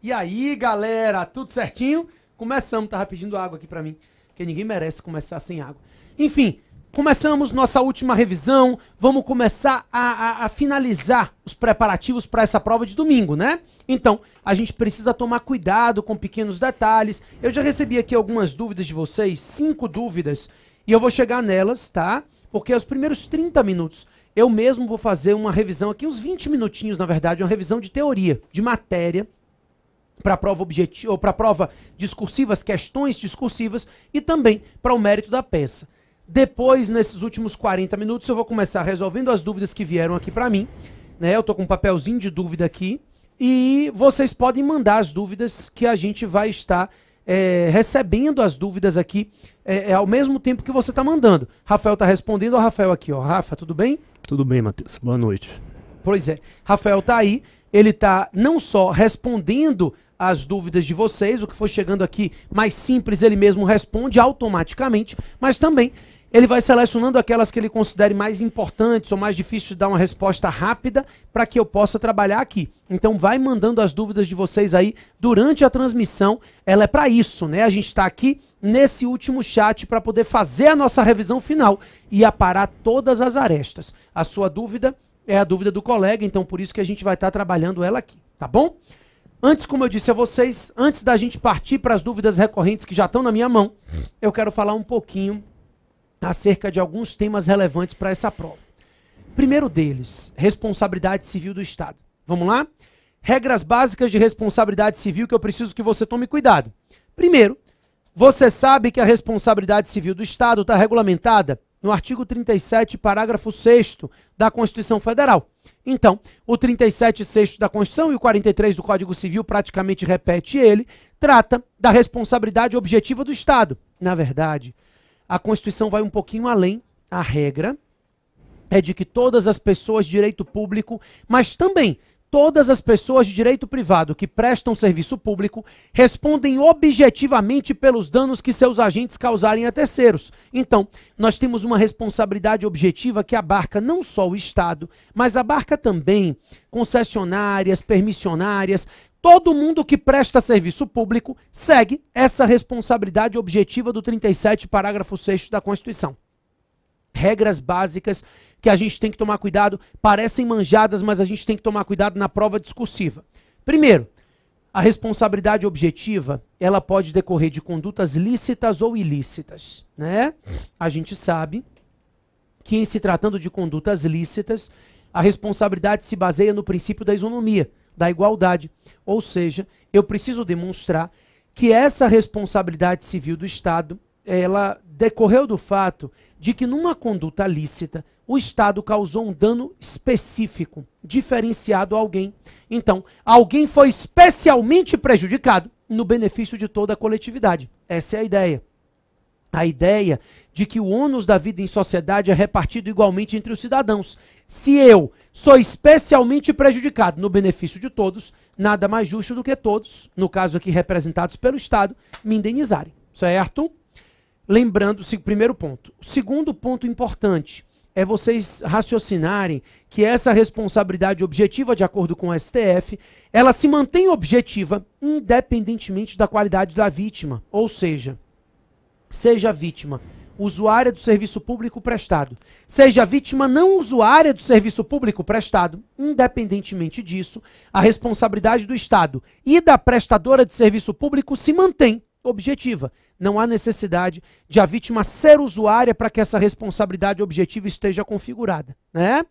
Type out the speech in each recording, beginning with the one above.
E aí, galera, tudo certinho? Começamos, tava pedindo água aqui pra mim, porque ninguém merece começar sem água. Enfim, começamos nossa última revisão, vamos começar a finalizar os preparativos para essa prova de domingo, né? Então, a gente precisa tomar cuidado com pequenos detalhes. Eu já recebi aqui algumas dúvidas de vocês, 5 dúvidas, e eu vou chegar nelas, tá? Porque os primeiros 30 minutos eu mesmo vou fazer uma revisão aqui, uns 20 minutinhos, na verdade, uma revisão de teoria, de matéria, para a prova objetiva, ou para a prova discursiva, as questões discursivas, e também para o mérito da peça. Depois, nesses últimos 40 minutos, eu vou começar resolvendo as dúvidas que vieram aqui para mim, né? Eu tô com um papelzinho de dúvida aqui, e vocês podem mandar as dúvidas que a gente vai estar recebendo as dúvidas aqui ao mesmo tempo que você está mandando. Rafael está respondendo, ó, Rafael aqui, ó. Rafa, tudo bem? Tudo bem, Matheus. Boa noite. Pois é, Rafael tá aí, ele tá não só respondendo as dúvidas de vocês, o que for chegando aqui mais simples ele mesmo responde automaticamente, mas também ele vai selecionando aquelas que ele considere mais importantes ou mais difíceis de dar uma resposta rápida para que eu possa trabalhar aqui. Então vai mandando as dúvidas de vocês aí durante a transmissão, ela é para isso, né? A gente está aqui nesse último chat para poder fazer a nossa revisão final e aparar todas as arestas. A sua dúvida é a dúvida do colega, então por isso que a gente vai estar trabalhando ela aqui, tá bom? Antes, como eu disse a vocês, antes da gente partir para as dúvidas recorrentes que já estão na minha mão, eu quero falar um pouquinho acerca de alguns temas relevantes para essa prova. Primeiro deles, responsabilidade civil do Estado. Vamos lá? Regras básicas de responsabilidade civil que eu preciso que você tome cuidado. Primeiro, você sabe que a responsabilidade civil do Estado está regulamentada no artigo 37, parágrafo 6º da Constituição Federal. Então, o 37, 6º da Constituição e o 43 do Código Civil praticamente repete ele, trata da responsabilidade objetiva do Estado. Na verdade, a Constituição vai um pouquinho além. A regra é de que todas as pessoas de direito público, mas também todas as pessoas de direito privado que prestam serviço público respondem objetivamente pelos danos que seus agentes causarem a terceiros. Então, nós temos uma responsabilidade objetiva que abarca não só o Estado, mas abarca também concessionárias, permissionárias, todo mundo que presta serviço público segue essa responsabilidade objetiva do 37, parágrafo 6º da Constituição. Regras básicas que a gente tem que tomar cuidado, parecem manjadas, mas a gente tem que tomar cuidado na prova discursiva. Primeiro, a responsabilidade objetiva, ela pode decorrer de condutas lícitas ou ilícitas, né? A gente sabe que em se tratando de condutas lícitas, a responsabilidade se baseia no princípio da isonomia, da igualdade. Ou seja, eu preciso demonstrar que essa responsabilidade civil do Estado, ela decorreu do fato de que numa conduta lícita, o Estado causou um dano específico, diferenciado a alguém. Então, alguém foi especialmente prejudicado no benefício de toda a coletividade. Essa é a ideia. A ideia de que o ônus da vida em sociedade é repartido igualmente entre os cidadãos. Se eu sou especialmente prejudicado no benefício de todos, nada mais justo do que todos, no caso aqui representados pelo Estado, me indenizarem. Certo? Lembrando, primeiro ponto. O segundo ponto importante é vocês raciocinarem que essa responsabilidade objetiva, de acordo com o STF, ela se mantém objetiva independentemente da qualidade da vítima. Ou seja, seja a vítima usuária do serviço público prestado, seja a vítima não usuária do serviço público prestado, independentemente disso, a responsabilidade do Estado e da prestadora de serviço público se mantém objetiva. Não há necessidade de a vítima ser usuária para que essa responsabilidade objetiva esteja configurada, né?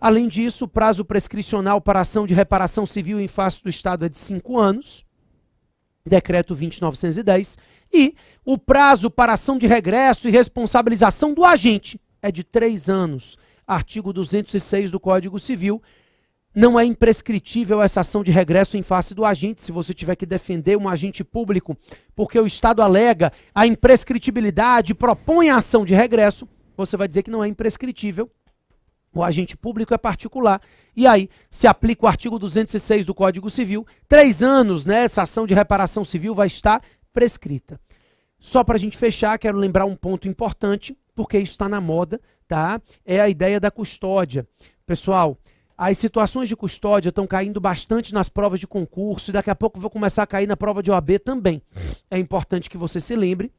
Além disso, o prazo prescricional para ação de reparação civil em face do Estado é de 5 anos, decreto 20.910, e o prazo para ação de regresso e responsabilização do agente é de 3 anos, artigo 206 do Código Civil. Não é imprescritível essa ação de regresso em face do agente. Se você tiver que defender um agente público porque o Estado alega a imprescritibilidade e propõe a ação de regresso, você vai dizer que não é imprescritível. O agente público é particular. E aí se aplica o artigo 206 do Código Civil. 3 anos, né, essa ação de reparação civil vai estar prescrita. Só para a gente fechar, quero lembrar um ponto importante, porque isso está na moda, tá? É a ideia da custódia. Pessoal, as situações de custódia estão caindo bastante nas provas de concurso e daqui a pouco vou começar a cair na prova de OAB também. É importante que você se lembre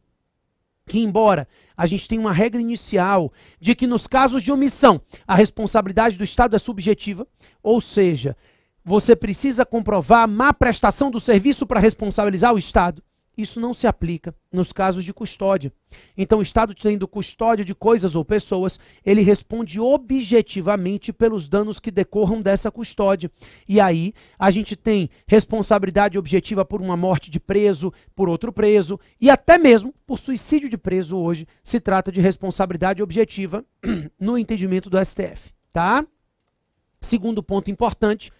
que, embora a gente tenha uma regra inicial de que nos casos de omissão a responsabilidade do Estado é subjetiva, ou seja, você precisa comprovar a má prestação do serviço para responsabilizar o Estado. Isso não se aplica nos casos de custódia. Então, o Estado tendo custódia de coisas ou pessoas, ele responde objetivamente pelos danos que decorram dessa custódia. E aí, a gente tem responsabilidade objetiva por uma morte de preso, por outro preso, e até mesmo por suicídio de preso hoje, se trata de responsabilidade objetiva no entendimento do STF, tá? Segundo ponto importante,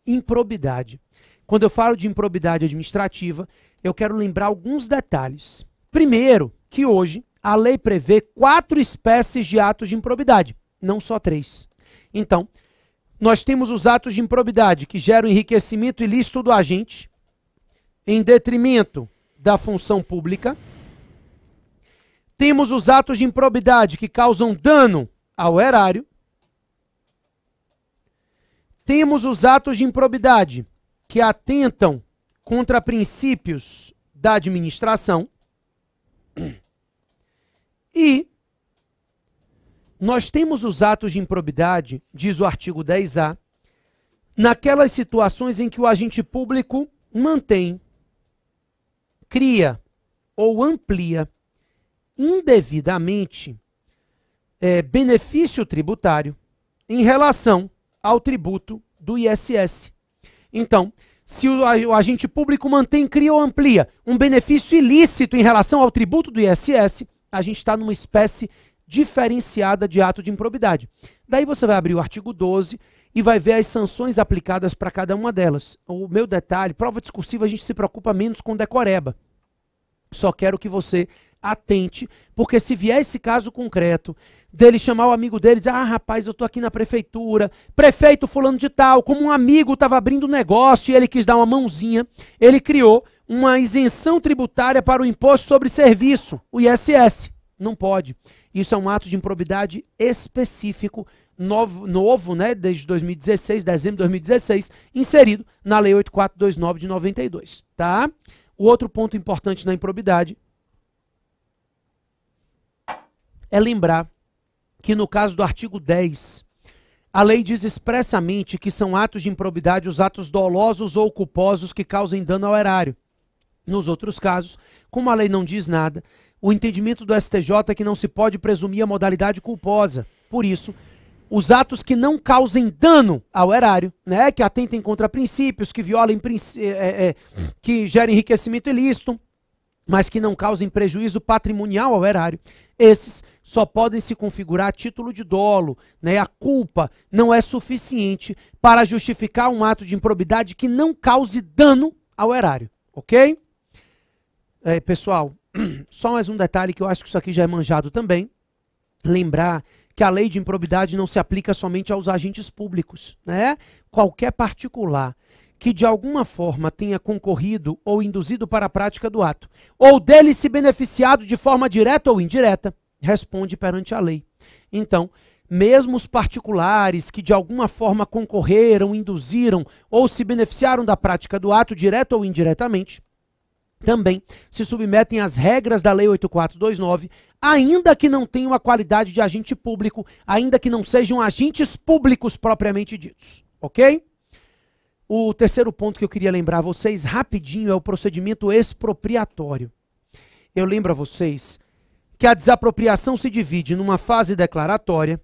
improbidade. Quando eu falo de improbidade administrativa, eu quero lembrar alguns detalhes. Primeiro, que hoje a lei prevê 4 espécies de atos de improbidade, não só 3. Então, nós temos os atos de improbidade que geram enriquecimento ilícito do agente em detrimento da função pública. Temos os atos de improbidade que causam dano ao erário. Temos os atos de improbidade que atentam contra princípios da administração. E nós temos os atos de improbidade, diz o artigo 10A, naquelas situações em que o agente público mantém, cria ou amplia indevidamente benefício tributário em relação ao tributo do ISS. Então, se o agente público mantém, cria ou amplia um benefício ilícito em relação ao tributo do ISS, a gente está numa espécie diferenciada de ato de improbidade. Daí você vai abrir o artigo 12 e vai ver as sanções aplicadas para cada uma delas. O meu detalhe, prova discursiva, a gente se preocupa menos com decoreba. Só quero que você atente, porque se vier esse caso concreto dele chamar o amigo dele e dizer: ah, rapaz, eu tô aqui na prefeitura, prefeito fulano de tal, como um amigo estava abrindo um negócio e ele quis dar uma mãozinha, ele criou uma isenção tributária para o imposto sobre serviço, o ISS. Não pode. Isso é um ato de improbidade específico, novo, né, desde 2016, dezembro de 2016, inserido na Lei 8429 de 92, tá? O outro ponto importante na improbidade é lembrar que no caso do artigo 10, a lei diz expressamente que são atos de improbidade os atos dolosos ou culposos que causem dano ao erário. Nos outros casos, como a lei não diz nada, o entendimento do STJ é que não se pode presumir a modalidade culposa. Por isso, os atos que não causem dano ao erário, né, que atentem contra princípios, que violem, que gerem enriquecimento ilícito, mas que não causem prejuízo patrimonial ao erário, esses só podem se configurar a título de dolo, né? A culpa não é suficiente para justificar um ato de improbidade que não cause dano ao erário, ok? Pessoal, só mais um detalhe que eu acho que isso aqui já é manjado também. Lembrar que a lei de improbidade não se aplica somente aos agentes públicos, né? Qualquer particular que de alguma forma tenha concorrido ou induzido para a prática do ato, ou dele se beneficiado de forma direta ou indireta, responde perante a lei. Então, mesmo os particulares que de alguma forma concorreram, induziram ou se beneficiaram da prática do ato, direta ou indiretamente, também se submetem às regras da Lei 8429, ainda que não tenham a qualidade de agente público, ainda que não sejam agentes públicos propriamente ditos, ok? O terceiro ponto que eu queria lembrar a vocês rapidinho é o procedimento expropriatório. Eu lembro a vocês que a desapropriação se divide numa fase declaratória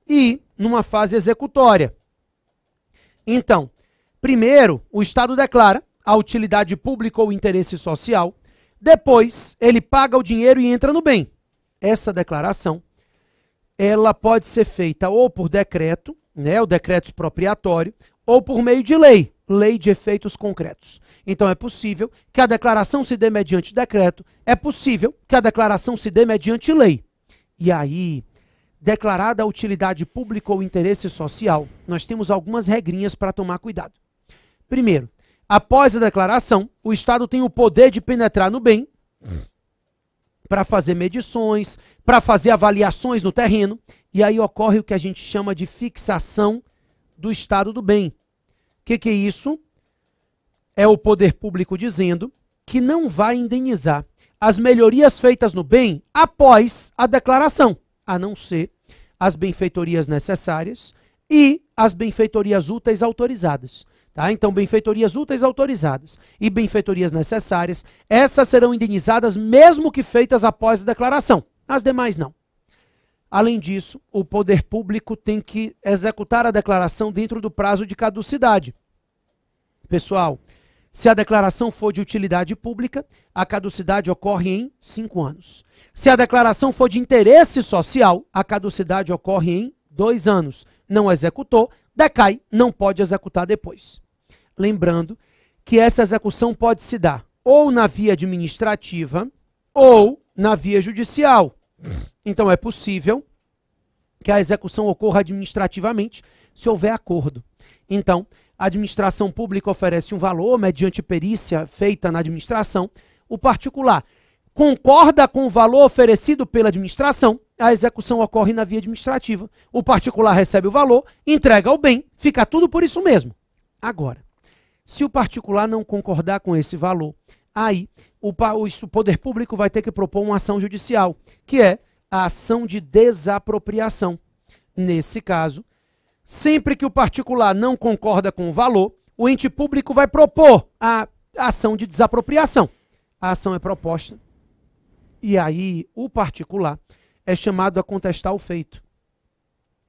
e numa fase executória. Então, primeiro, o Estado declara a utilidade pública ou interesse social, depois ele paga o dinheiro e entra no bem. Essa declaração, ela pode ser feita ou por decreto, né, o decreto expropriatório, ou por meio de lei, lei de efeitos concretos. Então é possível que a declaração se dê mediante decreto, é possível que a declaração se dê mediante lei. E aí, declarada a utilidade pública ou interesse social, nós temos algumas regrinhas para tomar cuidado. Primeiro, após a declaração, o Estado tem o poder de penetrar no bem para fazer medições, para fazer avaliações no terreno, e aí ocorre o que a gente chama de fixação do estado do bem. O que é isso? É o poder público dizendo que não vai indenizar as melhorias feitas no bem após a declaração, a não ser as benfeitorias necessárias e as benfeitorias úteis autorizadas. Tá? Então, benfeitorias úteis autorizadas e benfeitorias necessárias, essas serão indenizadas mesmo que feitas após a declaração. As demais não. Além disso, o poder público tem que executar a declaração dentro do prazo de caducidade. Pessoal, se a declaração for de utilidade pública, a caducidade ocorre em 5 anos. Se a declaração for de interesse social, a caducidade ocorre em 2 anos. Não executou, decai, não pode executar depois. Lembrando que essa execução pode se dar ou na via administrativa ou na via judicial. Então é possível que a execução ocorra administrativamente se houver acordo. Então, a administração pública oferece um valor mediante perícia feita na administração. O particular concorda com o valor oferecido pela administração, a execução ocorre na via administrativa. O particular recebe o valor, entrega o bem, fica tudo por isso mesmo. Agora, se o particular não concordar com esse valor, aí o poder público vai ter que propor uma ação judicial, que é a ação de desapropriação. Nesse caso, sempre que o particular não concorda com o valor, o ente público vai propor a ação de desapropriação. A ação é proposta e aí o particular é chamado a contestar o feito.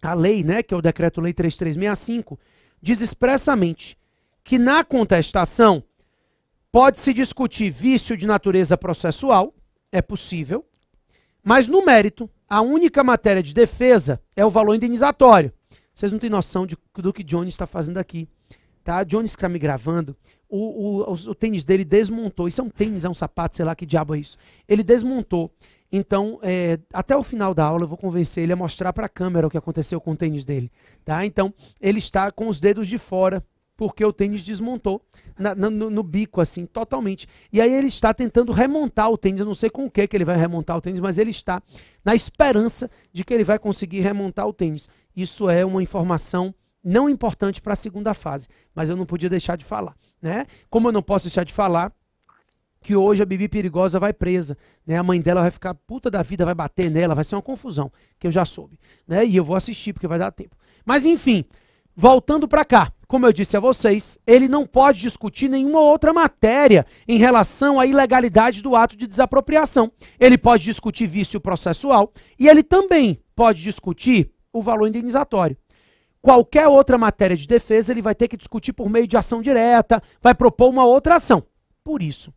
A lei, que é o Decreto-Lei 3365, diz expressamente que na contestação pode-se discutir vício de natureza processual, é possível, mas no mérito, a única matéria de defesa é o valor indenizatório. Vocês não têm noção do que Johnny está fazendo aqui. Tá? Johnny está me gravando. O tênis dele desmontou. Isso é um tênis, é um sapato, sei lá que diabo é isso. Ele desmontou. Então, até o final da aula eu vou convencer ele a mostrar para a câmera o que aconteceu com o tênis dele. Tá? Então, ele está com os dedos de fora, porque o tênis desmontou no bico, assim, totalmente. E aí ele está tentando remontar o tênis. Eu não sei com o que ele vai remontar o tênis, mas ele está na esperança de que ele vai conseguir remontar o tênis. Isso é uma informação não importante para a segunda fase, mas eu não podia deixar de falar, né? Como eu não posso deixar de falar que hoje a Bibi Perigosa vai presa, né? A mãe dela vai ficar puta da vida, vai bater nela, vai ser uma confusão, que eu já soube, né? E eu vou assistir porque vai dar tempo. Mas enfim, voltando para cá, como eu disse a vocês, ele não pode discutir nenhuma outra matéria em relação à ilegalidade do ato de desapropriação. Ele pode discutir vício processual e ele também pode discutir o valor indenizatório. Qualquer outra matéria de defesa ele vai ter que discutir por meio de ação direta, vai propor uma outra ação. Por isso,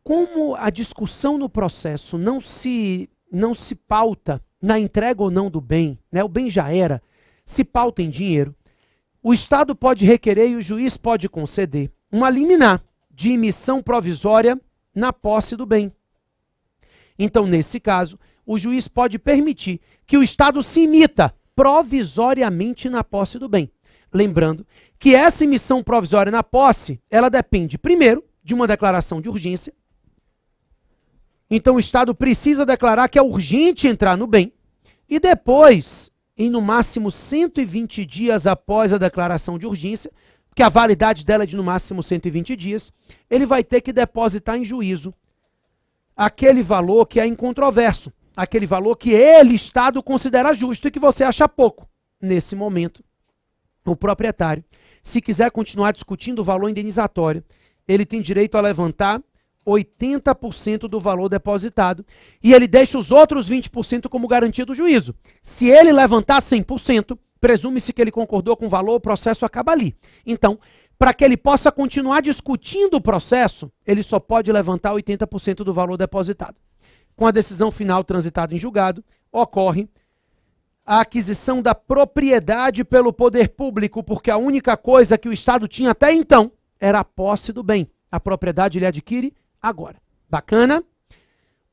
como a discussão no processo não se pauta na entrega ou não do bem, né? O bem já era, se pauta em dinheiro, o Estado pode requerer e o juiz pode conceder uma liminar de emissão provisória na posse do bem. Então, nesse caso, o juiz pode permitir que o Estado se imita provisoriamente na posse do bem. Lembrando que essa emissão provisória na posse, ela depende, primeiro, de uma declaração de urgência. Então, o Estado precisa declarar que é urgente entrar no bem. E depois, em no máximo 120 dias após a declaração de urgência, que a validade dela é de no máximo 120 dias, ele vai ter que depositar em juízo aquele valor que é incontroverso, aquele valor que ele, Estado, considera justo e que você acha pouco. Nesse momento, o proprietário, se quiser continuar discutindo o valor indenizatório, ele tem direito a levantar 80% do valor depositado e ele deixa os outros 20% como garantia do juízo. Se ele levantar 100%, presume-se que ele concordou com o valor, o processo acaba ali. Então, para que ele possa continuar discutindo o processo, ele só pode levantar 80% do valor depositado. Com a decisão final transitada em julgado, ocorre a aquisição da propriedade pelo poder público, porque a única coisa que o Estado tinha até então era a posse do bem. A propriedade ele adquire agora. Bacana?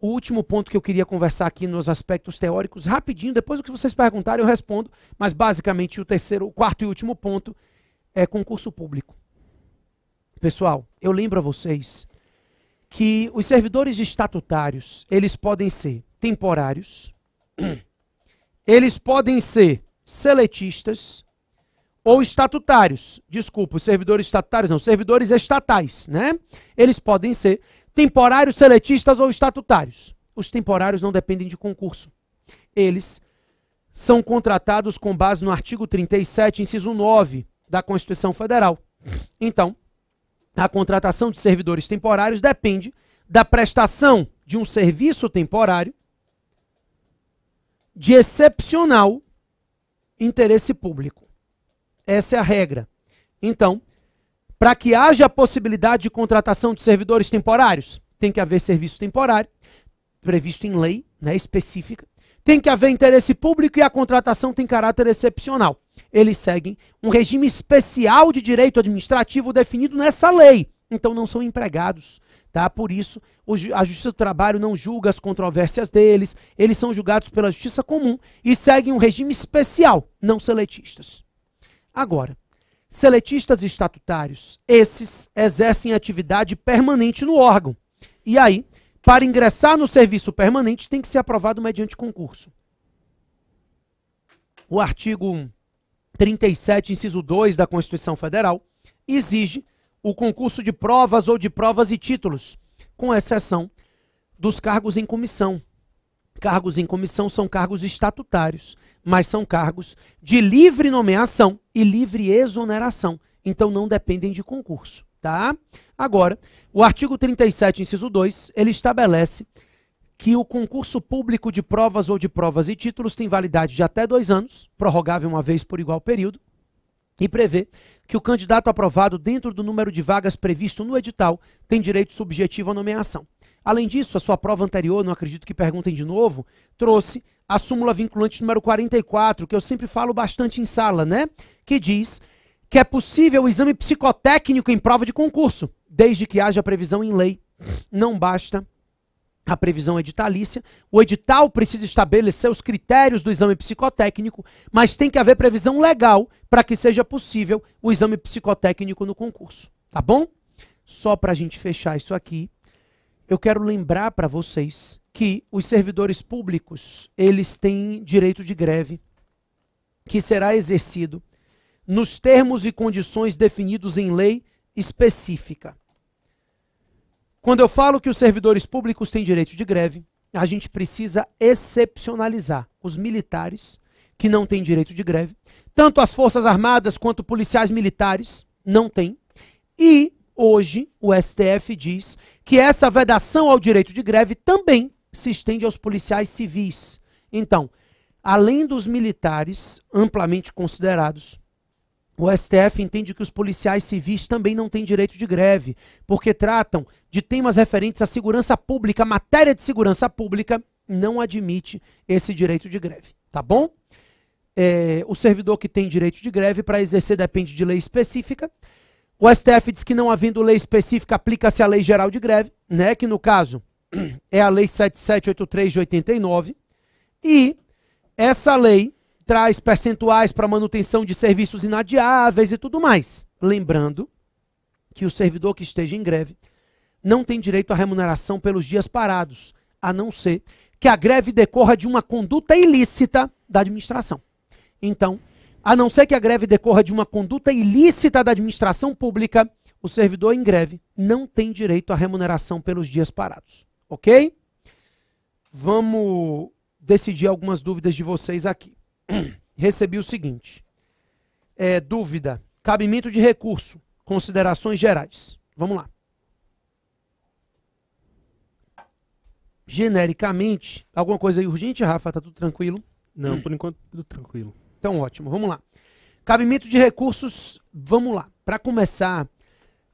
O último ponto que eu queria conversar aqui nos aspectos teóricos, rapidinho, depois do que vocês perguntarem eu respondo, mas basicamente o quarto e último ponto é concurso público. Pessoal, eu lembro a vocês que os servidores estatutários, eles podem ser temporários, eles podem ser seletistas ou estatutários. Desculpa, os servidores estatutários não, servidores estatais, né? Eles podem ser temporários, seletistas ou estatutários. Os temporários não dependem de concurso. Eles são contratados com base no artigo 37, inciso 9 da Constituição Federal. Então, a contratação de servidores temporários depende da prestação de um serviço temporário de excepcional interesse público. Essa é a regra. Então, para que haja a possibilidade de contratação de servidores temporários, tem que haver serviço temporário, previsto em lei, né, específica. Tem que haver interesse público e a contratação tem caráter excepcional. Eles seguem um regime especial de direito administrativo definido nessa lei. Então não são empregados, tá? Por isso, a Justiça do Trabalho não julga as controvérsias deles, eles são julgados pela Justiça Comum e seguem um regime especial, não seletistas. Agora, seletistas estatutários, esses exercem atividade permanente no órgão. E aí, para ingressar no serviço permanente, tem que ser aprovado mediante concurso. O artigo 37, inciso 2 da Constituição Federal, exige o concurso de provas ou de provas e títulos, com exceção dos cargos em comissão. Cargos em comissão são cargos estatutários, mas são cargos de livre nomeação e livre exoneração, então não dependem de concurso, tá? Agora, o artigo 37, inciso 2, ele estabelece que o concurso público de provas ou de provas e títulos tem validade de até 2 anos, prorrogável uma vez por igual período, e prevê que o candidato aprovado dentro do número de vagas previsto no edital tem direito subjetivo à nomeação. Além disso, a sua prova anterior, não acredito que perguntem de novo, trouxe a súmula vinculante número 44, que eu sempre falo bastante em sala, né? Que diz que é possível o exame psicotécnico em prova de concurso, desde que haja previsão em lei. Não basta a previsão editalícia, o edital precisa estabelecer os critérios do exame psicotécnico, mas tem que haver previsão legal para que seja possível o exame psicotécnico no concurso, tá bom? Só para a gente fechar isso aqui, eu quero lembrar para vocês que os servidores públicos, eles têm direito de greve, que será exercido nos termos e condições definidos em lei específica. Quando eu falo que os servidores públicos têm direito de greve, a gente precisa excepcionalizar os militares, que não têm direito de greve, tanto as Forças Armadas quanto policiais militares não têm, e hoje o STF diz que essa vedação ao direito de greve também se estende aos policiais civis. Então, além dos militares amplamente considerados, o STF entende que os policiais civis também não têm direito de greve, porque tratam de temas referentes à segurança pública, a matéria de segurança pública não admite esse direito de greve, tá bom? O servidor que tem direito de greve para exercer depende de lei específica. O STF diz que não havendo lei específica, aplica-se a Lei Geral de Greve, né, que no caso é a Lei 7783 de 89, e essa lei traz percentuais para manutenção de serviços inadiáveis e tudo mais. Lembrando que o servidor que esteja em greve não tem direito à remuneração pelos dias parados, a não ser que a greve decorra de uma conduta ilícita da administração. Então, a não ser que a greve decorra de uma conduta ilícita da administração pública, o servidor em greve não tem direito à remuneração pelos dias parados. Ok? Vamos decidir algumas dúvidas de vocês aqui. Recebi o seguinte, dúvida, cabimento de recurso, considerações gerais. Vamos lá. Genericamente, alguma coisa aí urgente, Rafa? Tá tudo tranquilo? Não, por enquanto tudo tranquilo. Então ótimo, vamos lá. Cabimento de recursos, vamos lá. Para começar,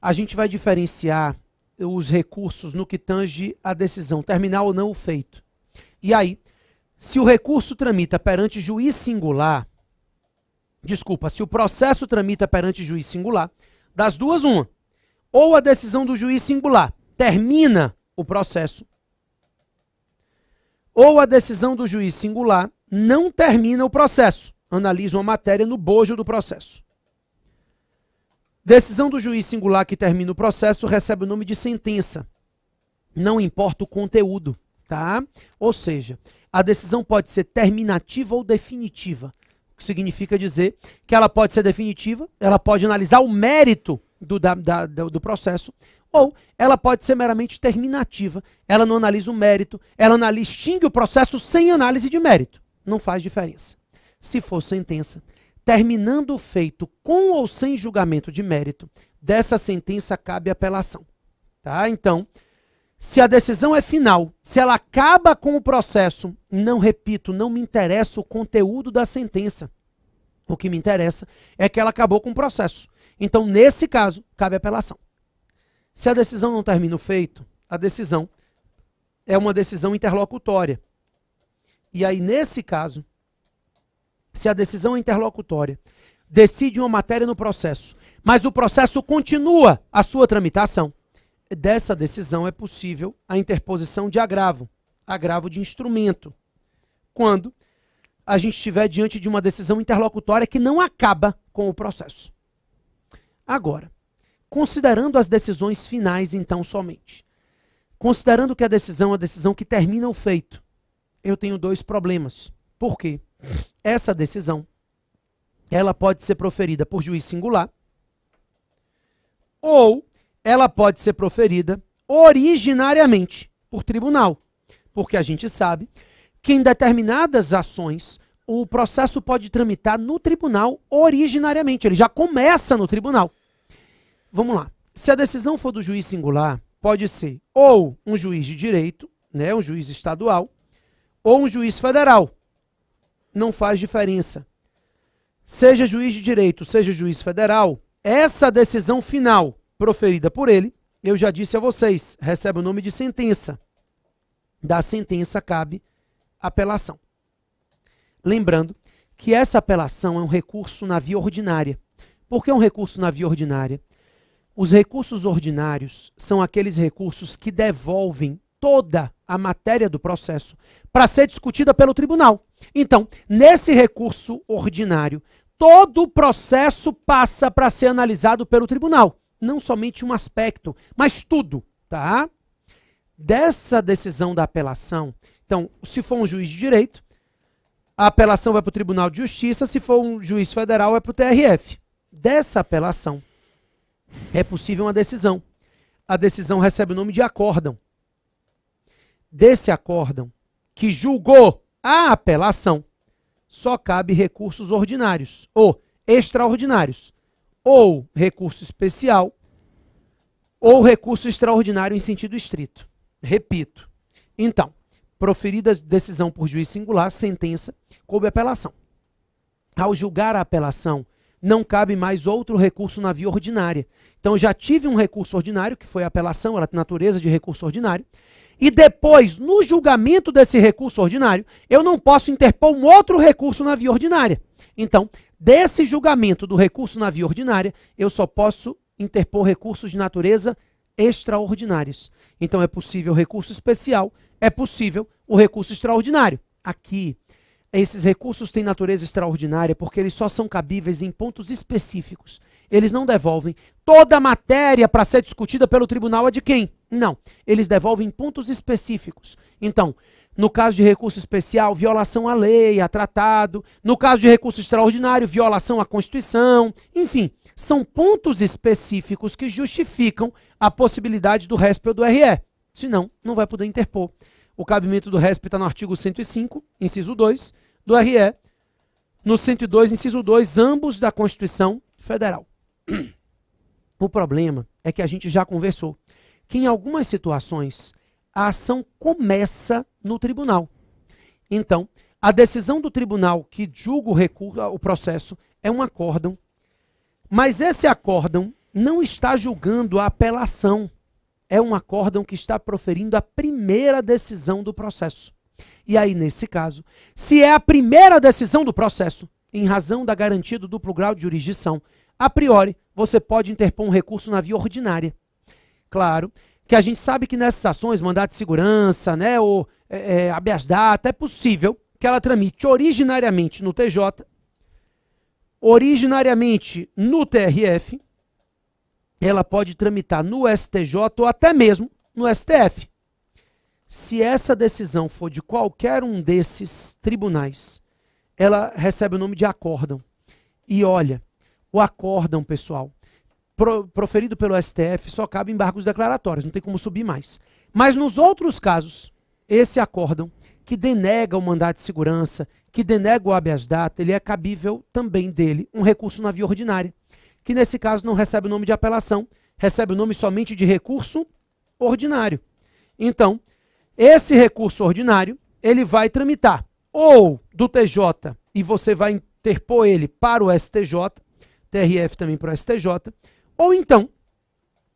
a gente vai diferenciar os recursos no que tange a decisão, terminar ou não o feito. E aí, se o recurso tramita perante juiz singular, se o processo tramita perante juiz singular, das duas uma, ou a decisão do juiz singular termina o processo, ou a decisão do juiz singular não termina o processo, analisa uma matéria no bojo do processo. Decisão do juiz singular que termina o processo recebe o nome de sentença, não importa o conteúdo, tá? Ou seja, a decisão pode ser terminativa ou definitiva. que significa dizer que ela pode ser definitiva, ela pode analisar o mérito do processo, ou ela pode ser meramente terminativa. Ela não analisa o mérito, ela extingue o processo sem análise de mérito. Não faz diferença. Se for sentença, terminando o feito com ou sem julgamento de mérito, dessa sentença cabe apelação. Tá? Então, se a decisão é final, se ela acaba com o processo, não repito, não me interessa o conteúdo da sentença. O que me interessa é que ela acabou com o processo. Então, nesse caso, cabe apelação. Se a decisão não termina o feito, a decisão é uma decisão interlocutória. E aí, nesse caso, se a decisão é interlocutória, decide uma matéria no processo, mas o processo continua a sua tramitação, dessa decisão é possível a interposição de agravo de instrumento, quando a gente estiver diante de uma decisão interlocutória que não acaba com o processo. Agora, considerando as decisões finais, então, somente, considerando que a decisão é a decisão que termina o feito, eu tenho dois problemas. Por quê? Essa decisão, ela pode ser proferida por juiz singular, ou ela pode ser proferida originariamente por tribunal, porque a gente sabe que em determinadas ações o processo pode tramitar no tribunal originariamente, ele já começa no tribunal. Vamos lá, se a decisão for do juiz singular, pode ser ou um juiz de direito, né, um juiz estadual, ou um juiz federal. Não faz diferença. Seja juiz de direito, seja juiz federal, essa decisão final proferida por ele, eu já disse a vocês, recebe o nome de sentença. Da sentença cabe apelação. Lembrando que essa apelação é um recurso na via ordinária. Por que um recurso na via ordinária? Os recursos ordinários são aqueles recursos que devolvem toda a matéria do processo para ser discutida pelo tribunal. Então, nesse recurso ordinário, todo o processo passa para ser analisado pelo tribunal. Não somente um aspecto, mas tudo, tá? Dessa decisão da apelação, então, se for um juiz de direito, a apelação vai para o Tribunal de Justiça, se for um juiz federal, é para o TRF. Dessa apelação, é possível uma decisão. A decisão recebe o nome de acórdão. Desse acórdão, que julgou a apelação, só cabe recursos ordinários, ou extraordinários, ou recurso especial, ou recurso extraordinário em sentido estrito. Repito. Então, proferida decisão por juiz singular, sentença, coube apelação. Ao julgar a apelação, não cabe mais outro recurso na via ordinária. Então, já tive um recurso ordinário, que foi a apelação, ela tem natureza de recurso ordinário, e depois, no julgamento desse recurso ordinário, eu não posso interpor um outro recurso na via ordinária. Então, desse julgamento do recurso na via ordinária, eu só posso interpor recursos de natureza extraordinários. Então, é possível o recurso especial, é possível o recurso extraordinário. Aqui, esses recursos têm natureza extraordinária porque eles só são cabíveis em pontos específicos. Eles não devolvem toda a matéria para ser discutida pelo tribunal é de quem? Não. Eles devolvem em pontos específicos. Então, no caso de recurso especial, violação à lei, a tratado. No caso de recurso extraordinário, violação à Constituição. Enfim, são pontos específicos que justificam a possibilidade do RESP ou do RE. Senão, não vai poder interpor. O cabimento do RESP está no artigo 105, inciso 2, do RE, no 102, inciso 2, ambos da Constituição Federal. O problema é que a gente já conversou que em algumas situações a ação começa no tribunal. Então, a decisão do tribunal que julga o processo é um acórdão, mas esse acórdão não está julgando a apelação. É um acórdão que está proferindo a primeira decisão do processo. E aí, nesse caso, se é a primeira decisão do processo, em razão da garantia do duplo grau de jurisdição, a priori, você pode interpor um recurso na via ordinária. Claro que a gente sabe que nessas ações, mandato de segurança, né, ou habeas data, é possível que ela tramite originariamente no TJ, originariamente no TRF, ela pode tramitar no STJ ou até mesmo no STF. Se essa decisão for de qualquer um desses tribunais, ela recebe o nome de acórdão. E olha, o acórdão, pessoal, proferido pelo STF, só cabe embargos declaratórios, não tem como subir mais. Mas nos outros casos, esse acórdão, que denega o mandado de segurança, que denega o habeas data, ele é cabível também dele um recurso na via ordinária, que nesse caso não recebe o nome de apelação, recebe o nome somente de recurso ordinário. Então, esse recurso ordinário, ele vai tramitar ou do TJ e você vai interpor ele para o STJ, TRF também para o STJ, ou então,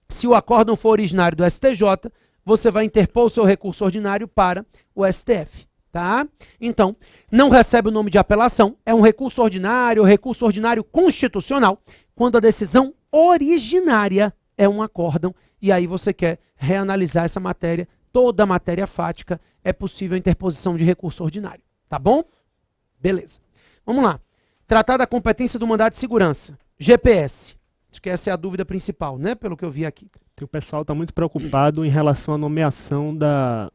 se o acórdão for originário do STJ, você vai interpor o seu recurso ordinário para o STF, tá? Então, não recebe o nome de apelação, é um recurso ordinário constitucional, quando a decisão originária é um acórdão, e aí você quer reanalisar essa matéria, toda a matéria fática, é possível a interposição de recurso ordinário, tá bom? Beleza. Vamos lá. Tratar da competência do mandado de segurança, GPS. Acho que essa é a dúvida principal, né? Pelo que eu vi aqui. O pessoal está muito preocupado em relação à nomeação da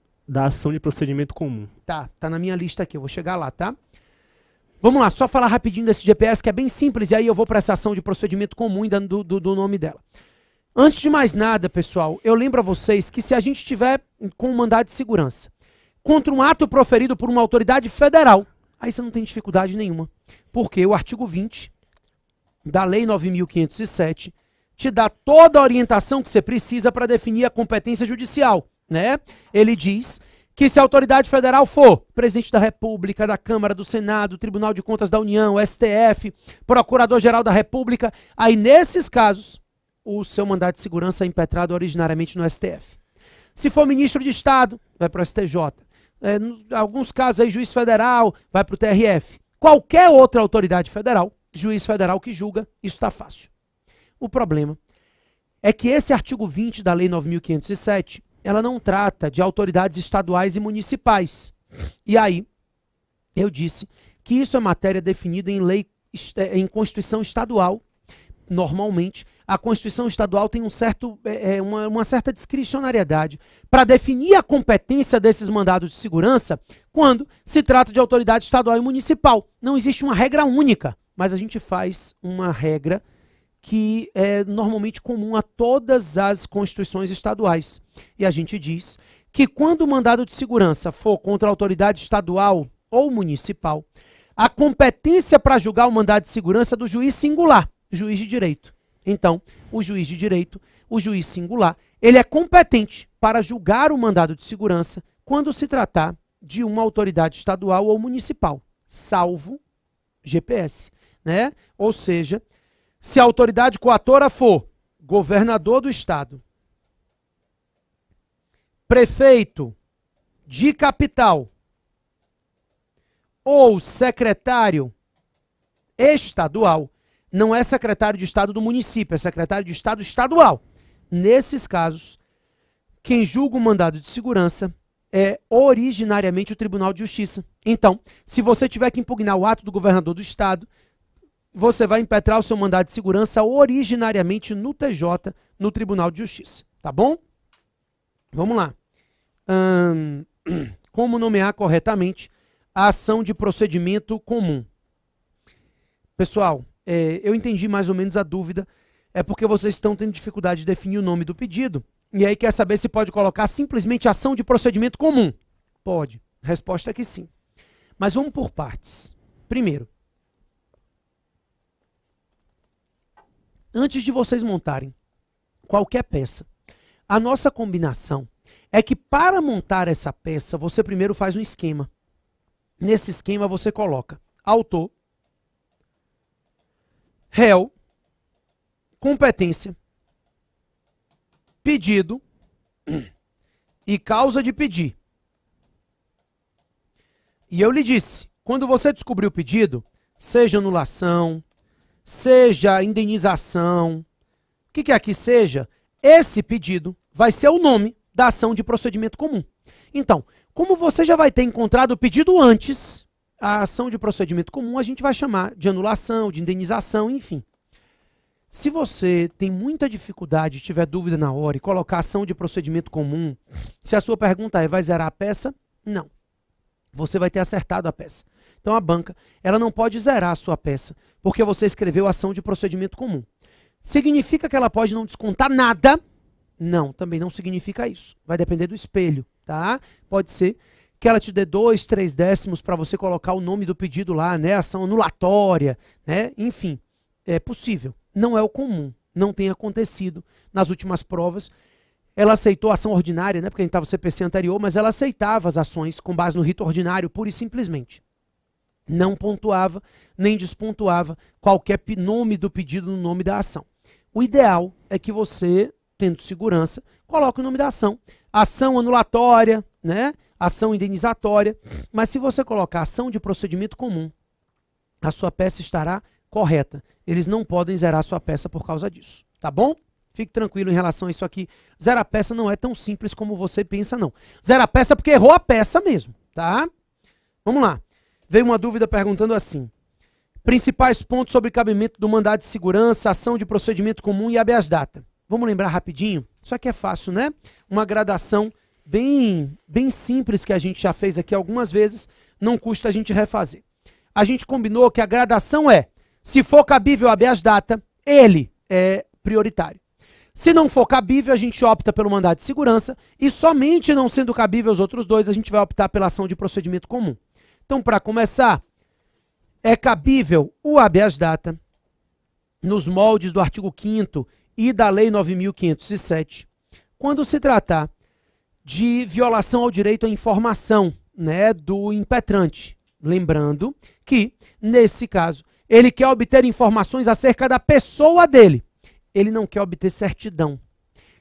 ação de procedimento comum. Tá na minha lista aqui, eu vou chegar lá, tá? Vamos lá, só falar rapidinho desse GPS, que é bem simples, e aí eu vou para essa ação de procedimento comum e do nome dela. Antes de mais nada, pessoal, eu lembro a vocês que se a gente tiver com um mandado de segurança contra um ato proferido por uma autoridade federal, aí você não tem dificuldade nenhuma, porque o artigo 20 da Lei 9.507 te dá toda a orientação que você precisa para definir a competência judicial, né? Ele diz que se a autoridade federal for presidente da República, da Câmara, do Senado, Tribunal de Contas da União, STF, Procurador-Geral da República, aí nesses casos, o seu mandado de segurança é impetrado originariamente no STF. Se for ministro de Estado, vai para o STJ. Em alguns casos aí, juiz federal, vai para o TRF. Qualquer outra autoridade federal, juiz federal que julga, isso está fácil. O problema é que esse artigo 20 da Lei 9.507, ela não trata de autoridades estaduais e municipais. E aí, eu disse que isso é matéria definida em lei, em Constituição Estadual. Normalmente, a Constituição Estadual tem uma certa discricionariedade para definir a competência desses mandados de segurança quando se trata de autoridade estadual e municipal. Não existe uma regra única, mas a gente faz uma regra que é normalmente comum a todas as constituições estaduais. E a gente diz que quando o mandado de segurança for contra a autoridade estadual ou municipal, a competência para julgar o mandado de segurança é do juiz singular, juiz de direito. Então, o juiz de direito, o juiz singular, ele é competente para julgar o mandado de segurança quando se tratar de uma autoridade estadual ou municipal, salvo GPS, né? Ou seja, se a autoridade coatora for governador do estado, prefeito de capital ou secretário estadual, não é secretário de estado do município, é secretário de estado estadual. Nesses casos, quem julga o mandado de segurança é originariamente o Tribunal de Justiça. Então, se você tiver que impugnar o ato do governador do estado, você vai impetrar o seu mandado de segurança originariamente no TJ, no Tribunal de Justiça. Tá bom? Vamos lá. Como nomear corretamente a ação de procedimento comum? Pessoal, eu entendi mais ou menos a dúvida. É porque vocês estão tendo dificuldade de definir o nome do pedido. E aí quer saber se pode colocar simplesmente ação de procedimento comum. Pode. Resposta é que sim. Mas vamos por partes. Primeiro, antes de vocês montarem qualquer peça, a nossa combinação é que para montar essa peça, você primeiro faz um esquema. Nesse esquema você coloca autor, réu, competência, pedido e causa de pedir. E eu lhe disse, quando você descobrir o pedido, seja anulação, seja indenização, o que quer que seja, esse pedido vai ser o nome da ação de procedimento comum. Então, como você já vai ter encontrado o pedido antes, a ação de procedimento comum a gente vai chamar de anulação, de indenização, enfim. Se você tem muita dificuldade, tiver dúvida na hora e colocar ação de procedimento comum, se a sua pergunta é, vai zerar a peça? Não. Você vai ter acertado a peça. Então a banca, ela não pode zerar a sua peça, porque você escreveu ação de procedimento comum. Significa que ela pode não descontar nada? Não, também não significa isso. Vai depender do espelho, tá? Pode ser que ela te dê 2, 3 décimos para você colocar o nome do pedido lá, né? Ação anulatória, né? Enfim, é possível. Não é o comum, não tem acontecido nas últimas provas. Ela aceitou a ação ordinária, né? Porque a gente estava no CPC anterior, mas ela aceitava as ações com base no rito ordinário, pura e simplesmente. Não pontuava, nem despontuava qualquer nome do pedido no nome da ação. O ideal é que você, tendo segurança, coloque o nome da ação. Ação anulatória, né? Ação indenizatória. Mas se você colocar ação de procedimento comum, a sua peça estará correta. Eles não podem zerar a sua peça por causa disso. Tá bom? Fique tranquilo em relação a isso aqui. Zerar a peça não é tão simples como você pensa, não. Zera a peça porque errou a peça mesmo, tá? Vamos lá. Veio uma dúvida perguntando assim. Principais pontos sobre cabimento do mandado de segurança, ação de procedimento comum e habeas data. Vamos lembrar rapidinho? Isso aqui é fácil, né? Uma gradação bem simples que a gente já fez aqui algumas vezes, não custa a gente refazer. A gente combinou que a gradação é, se for cabível habeas data, ele é prioritário. Se não for cabível, a gente opta pelo mandado de segurança e somente não sendo cabível os outros dois, a gente vai optar pela ação de procedimento comum. Então, para começar, é cabível o habeas data nos moldes do artigo 5º e da Lei 9.507, quando se tratar de violação ao direito à informação, né, do impetrante. Lembrando que, nesse caso, ele quer obter informações acerca da pessoa dele. Ele não quer obter certidão.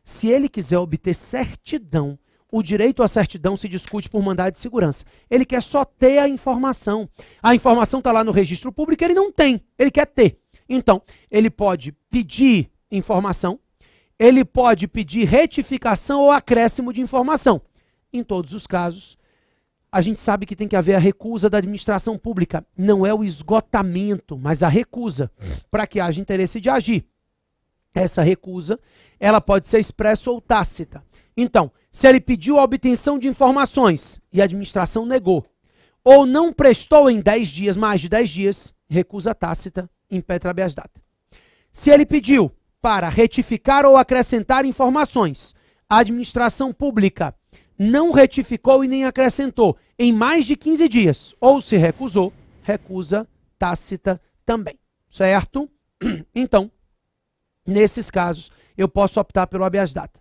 Se ele quiser obter certidão, o direito à certidão se discute por mandado de segurança. Ele quer só ter a informação. A informação está lá no registro público, ele não tem, ele quer ter. Então, ele pode pedir informação, ele pode pedir retificação ou acréscimo de informação. Em todos os casos, a gente sabe que tem que haver a recusa da administração pública. Não é o esgotamento, mas a recusa, para que haja interesse de agir. Essa recusa, ela pode ser expressa ou tácita. Então, se ele pediu a obtenção de informações e a administração negou, ou não prestou em 10 dias, mais de 10 dias, recusa tácita, impetra habeas data. Se ele pediu para retificar ou acrescentar informações, a administração pública não retificou e nem acrescentou em mais de 15 dias, ou se recusou, recusa tácita também, certo? Então, nesses casos, eu posso optar pelo habeas data.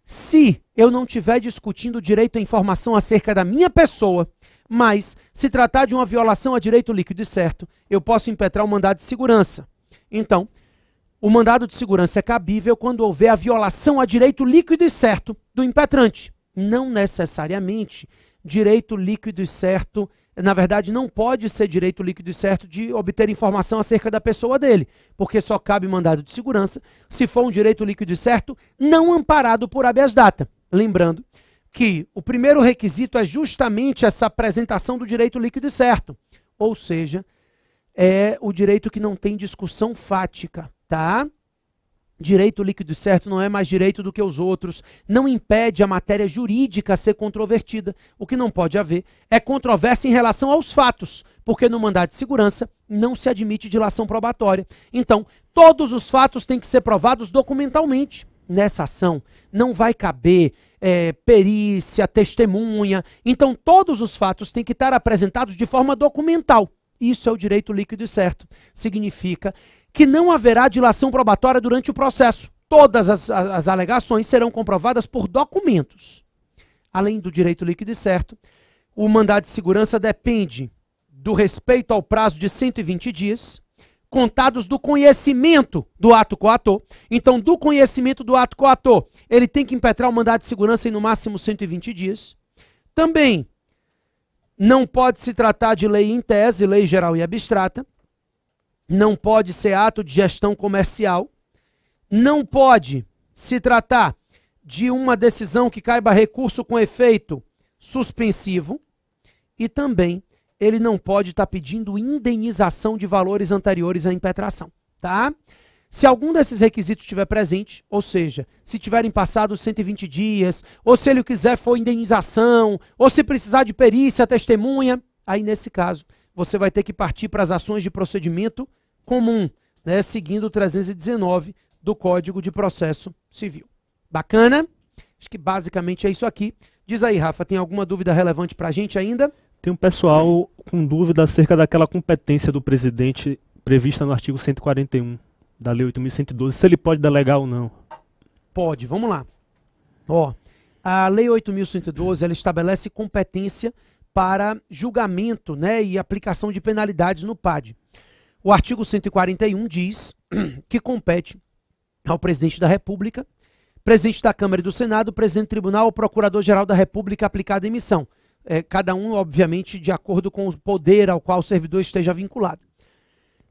Se eu não estiver discutindo o direito à informação acerca da minha pessoa, mas se tratar de uma violação a direito líquido e certo, eu posso impetrar o mandado de segurança. Então, o mandado de segurança é cabível quando houver a violação a direito líquido e certo do impetrante. Não necessariamente direito líquido e certo, na verdade não pode ser direito líquido e certo de obter informação acerca da pessoa dele, porque só cabe mandado de segurança se for um direito líquido e certo não amparado por habeas data. Lembrando que o primeiro requisito é justamente essa apresentação do direito líquido e certo, ou seja, é o direito que não tem discussão fática, tá? Direito líquido e certo não é mais direito do que os outros, não impede a matéria jurídica ser controvertida. O que não pode haver é controvérsia em relação aos fatos, porque no mandado de segurança não se admite dilação probatória. Então, todos os fatos têm que ser provados documentalmente. Nessa ação não vai caber perícia, testemunha. Então, todos os fatos têm que estar apresentados de forma documental. Isso é o direito líquido e certo. Significa que não haverá dilação probatória durante o processo. Todas as alegações serão comprovadas por documentos. Além do direito líquido e certo, o mandado de segurança depende do respeito ao prazo de 120 dias, contados do conhecimento do ato coator. Então, do conhecimento do ato coator, ele tem que impetrar o mandado de segurança em no máximo 120 dias. Também não pode se tratar de lei em tese, lei geral e abstrata. Não pode ser ato de gestão comercial. Não pode se tratar de uma decisão que caiba recurso com efeito suspensivo. E também ele não pode estar pedindo indenização de valores anteriores à impetração, tá? Se algum desses requisitos estiver presente, ou seja, se tiverem passado os 120 dias, ou se ele quiser for indenização, ou se precisar de perícia, testemunha, aí nesse caso você vai ter que partir para as ações de procedimento comum, né, seguindo o 319 do Código de Processo Civil. Bacana? Acho que basicamente é isso aqui. Diz aí, Rafa, tem alguma dúvida relevante para a gente ainda? Tem um pessoal com dúvida acerca daquela competência do presidente prevista no artigo 141 da Lei 8.112, se ele pode delegar ou não. Pode, vamos lá. Ó, a Lei 8.112, ela estabelece competência para julgamento, né, e aplicação de penalidades no PAD. O artigo 141 diz que compete ao presidente da República, presidente da Câmara e do Senado, presidente do Tribunal ou Procurador-Geral da República aplicar a demissão. Cada um, obviamente, de acordo com o poder ao qual o servidor esteja vinculado.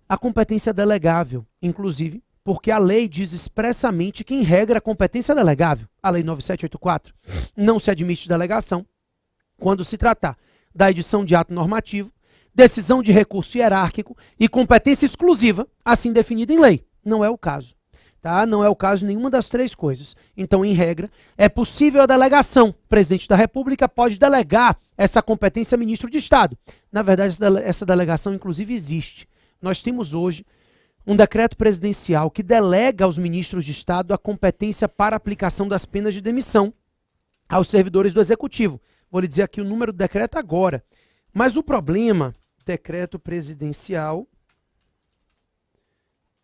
A competência é delegável, inclusive, porque a lei diz expressamente que, em regra, a competência é delegável. A Lei 9784 não se admite delegação quando se tratar da edição de ato normativo, decisão de recurso hierárquico e competência exclusiva, assim definida em lei. Não é o caso. Tá? Não é o caso de nenhuma das três coisas. Então, em regra, é possível a delegação. O presidente da República pode delegar essa competência ao ministro de Estado. Na verdade, essa delegação, inclusive, existe. Nós temos hoje um decreto presidencial que delega aos ministros de Estado a competência para aplicação das penas de demissão aos servidores do Executivo. Vou lhe dizer aqui o número do decreto agora. Mas o problema, decreto presidencial,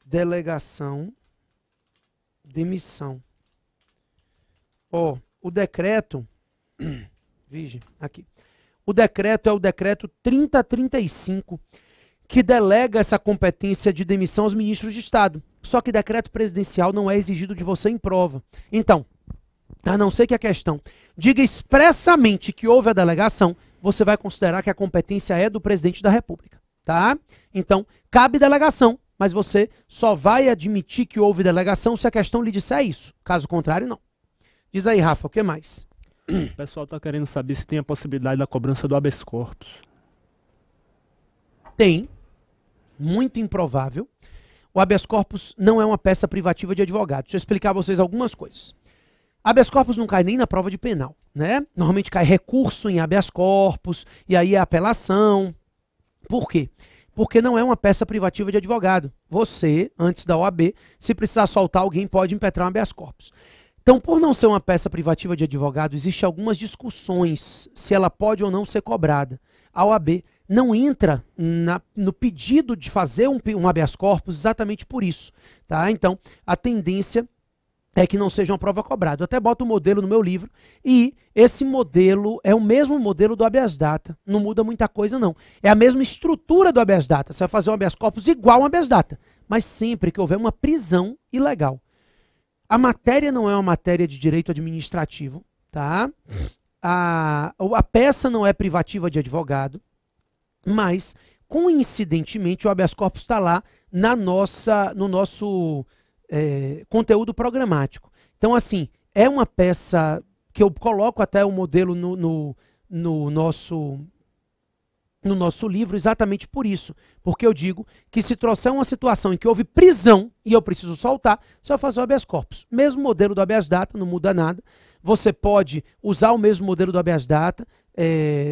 delegação, demissão. Ó, o decreto, veja, aqui. O decreto é o decreto 3035, que delega essa competência de demissão aos ministros de Estado. Só que decreto presidencial não é exigido de você em prova. Então, a não ser que a questão diga expressamente que houve a delegação, você vai considerar que a competência é do presidente da República, tá? Então, cabe delegação, mas você só vai admitir que houve delegação se a questão lhe disser isso. Caso contrário, não. Diz aí, Rafa, o que mais? O pessoal está querendo saber se tem a possibilidade da cobrança do habeas corpus. Tem. Muito improvável. O habeas corpus não é uma peça privativa de advogado. Deixa eu explicar a vocês algumas coisas. Habeas corpus não cai nem na prova de penal, né? Normalmente cai recurso em habeas corpus, e aí é apelação. Por quê? Porque não é uma peça privativa de advogado. Você, antes da OAB, se precisar soltar alguém, pode impetrar um habeas corpus. Então, por não ser uma peça privativa de advogado, existem algumas discussões se ela pode ou não ser cobrada. A OAB não entra no pedido de fazer um habeas corpus exatamente por isso. Tá? Então, a tendência é que não seja uma prova cobrada. Eu até boto o modelo no meu livro e esse modelo é o mesmo modelo do habeas data. Não muda muita coisa, não. É a mesma estrutura do habeas data. Você vai fazer um habeas corpus igual a um habeas data, mas sempre que houver uma prisão ilegal. A matéria não é uma matéria de direito administrativo, tá? A peça não é privativa de advogado, mas, coincidentemente, o habeas corpus está lá no nosso conteúdo programático. Então, assim, é uma peça que eu coloco até o modelo no nosso livro exatamente por isso. Porque eu digo que se trouxer uma situação em que houve prisão e eu preciso soltar, você vai fazer o habeas corpus. Mesmo modelo do habeas data, não muda nada. Você pode usar o mesmo modelo do habeas data.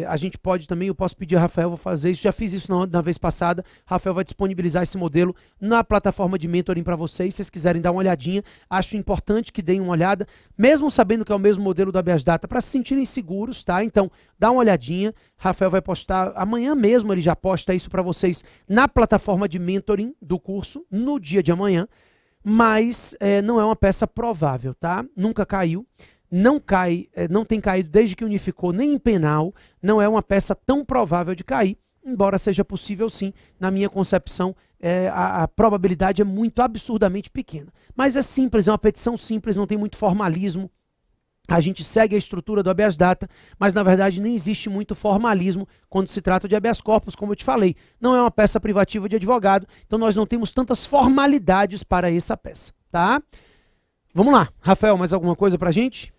A gente pode também, eu posso pedir a Rafael, vou fazer isso, já fiz isso na vez passada. Rafael vai disponibilizar esse modelo na plataforma de mentoring para vocês, se vocês quiserem dar uma olhadinha. Acho importante que deem uma olhada, mesmo sabendo que é o mesmo modelo do habeas data, para se sentirem seguros, tá? Então, dá uma olhadinha. Rafael vai postar, amanhã mesmo ele já posta isso para vocês na plataforma de mentoring do curso, no dia de amanhã, mas não é uma peça provável, tá? Nunca caiu. Não tem caído desde que unificou nem em penal, não é uma peça tão provável de cair, embora seja possível sim, na minha concepção, a probabilidade é muito absurdamente pequena. Mas é simples, é uma petição simples, não tem muito formalismo, a gente segue a estrutura do habeas data, mas na verdade nem existe muito formalismo quando se trata de habeas corpus, como eu te falei. Não é uma peça privativa de advogado, então nós não temos tantas formalidades para essa peça, tá? Vamos lá, Rafael, mais alguma coisa pra gente?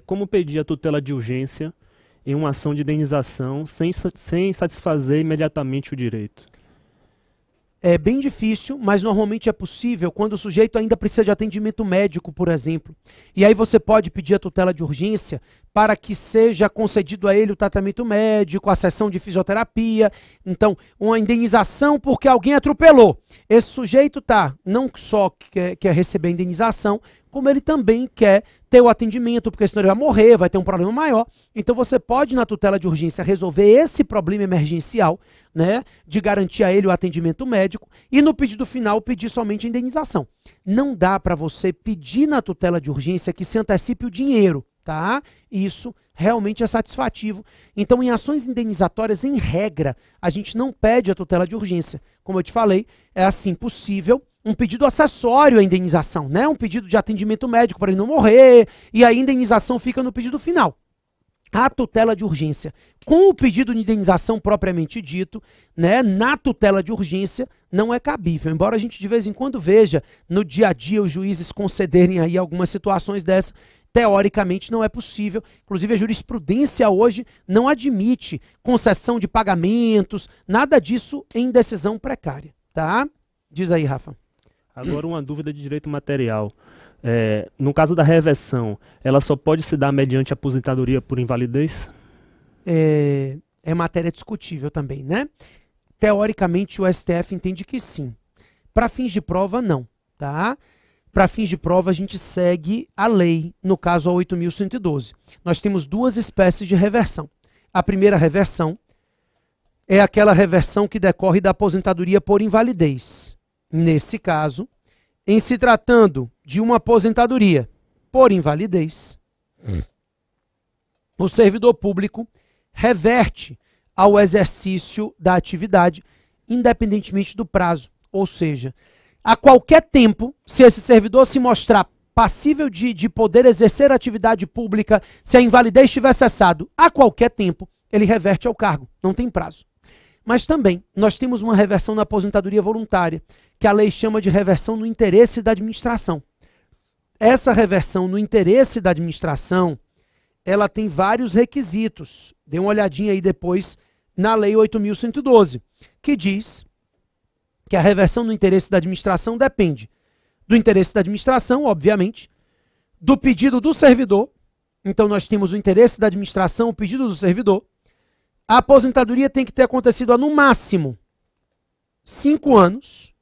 Como pedir a tutela de urgência em uma ação de indenização sem satisfazer imediatamente o direito? É bem difícil, mas normalmente é possível quando o sujeito ainda precisa de atendimento médico, por exemplo. E aí você pode pedir a tutela de urgência para que seja concedido a ele o tratamento médico, a sessão de fisioterapia. Então, uma indenização porque alguém atropelou. Esse sujeito não só quer receber a indenização, como ele também quer ter o atendimento, porque senão ele vai morrer, vai ter um problema maior. Então você pode, na tutela de urgência, resolver esse problema emergencial, né, de garantir a ele o atendimento médico, e no pedido final pedir somente a indenização. Não dá para você pedir na tutela de urgência que se antecipe o dinheiro, tá? Isso realmente é satisfativo. Então, em ações indenizatórias, em regra, a gente não pede a tutela de urgência. Como eu te falei, é assim possível um pedido acessório à indenização, né? Um pedido de atendimento médico para ele não morrer, e a indenização fica no pedido final. A tutela de urgência, com o pedido de indenização propriamente dito, né, na tutela de urgência, não é cabível. Embora a gente de vez em quando veja no dia a dia os juízes concederem aí algumas situações dessas, teoricamente não é possível. Inclusive a jurisprudência hoje não admite concessão de pagamentos, nada disso em decisão precária, tá? Diz aí, Rafa. Agora uma dúvida de direito material. No caso da reversão, ela só pode se dar mediante aposentadoria por invalidez? É matéria discutível também, né? Teoricamente, o STF entende que sim. Para fins de prova, não, tá? Para fins de prova, a gente segue a lei, no caso a 8.112. Nós temos duas espécies de reversão. A primeira reversão é aquela reversão que decorre da aposentadoria por invalidez. Nesse caso, em se tratando de uma aposentadoria por invalidez, o servidor público reverte ao exercício da atividade, independentemente do prazo. Ou seja, a qualquer tempo, se esse servidor se mostrar passível de poder exercer a atividade pública, se a invalidez tiver cessado, a qualquer tempo, ele reverte ao cargo, não tem prazo. Mas também, nós temos uma reversão na aposentadoria voluntária, que a lei chama de reversão no interesse da administração. Essa reversão no interesse da administração, ela tem vários requisitos. Dê uma olhadinha aí depois na lei 8.112, que diz que a reversão no interesse da administração depende do interesse da administração, obviamente, do pedido do servidor. Então nós temos o interesse da administração, o pedido do servidor. A aposentadoria tem que ter acontecido há, no máximo, 5 anos.